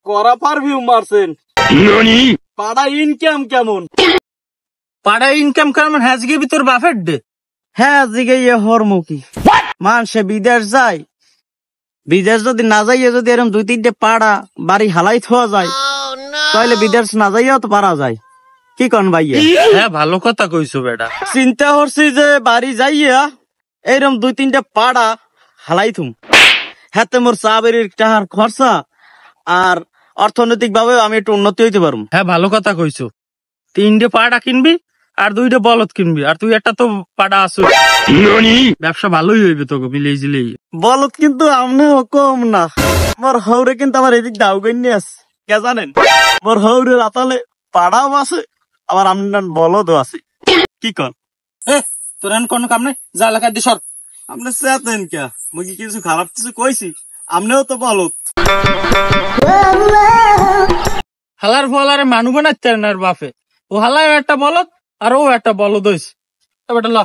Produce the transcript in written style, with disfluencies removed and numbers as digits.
করা পারফিউম মারছেন। পাড়া ইনকাম কেমন? পাড়া ইনকাম কেমন? হ্যাঁ জিগে তোর বাপের ডে। হ্যাঁ জিগে হরমুখী মানুষে বিদেশ যায়, বিদেশ যদি না যাইয়ে যদি এরকম 2-3টে পাড়া বাড়ি হালাই থোয়া যায় তাহলে বিদেশ না যাইয়াও তো পারা যায়। কি কন ভাইয়া? হ্যাঁ ভালো কথা কইছো বেটা। চিন্তা করছি যে বাড়ি যাইয়া এইরকম 2-3টে পাড়া হালাই থুম, হাতে মোর চা বেরির টাকার খরচা আর অর্থনৈতিক ভাবে আমি একটু উন্নতি হইতে পারবো। হ্যাঁ ভালো কথা কইছো। 3টে পাড়া কিনবি আর 2টে বলদ কিনবি, আর তুই একটা তো পাড়া আছো, ব্যবসা ভালোই হইবে তোকে মিলেই জিলেই। বলদ কিন্তু আমনেও কম না, মোর হৌরে কিন্তু আমার এদিক দাও গইনি আছে। কে জানেন, মোর হৌরের আতালে পাড়াও আছে আবার আপনার বলদও আছে। কি কন? তোর এখন কোনো কাম নাই, যা এলাকায় দিয়ে সর। আপনি চেতেন কে? মুই কি কিছু খারাপ কিছু কইছি? আমনেও তো বলদ। হালার ফলারে মানু বানাচ্ছে না বাপে, ও হালায় একটা বলদ আর ও একটা বলদ হইছে। বেটা ল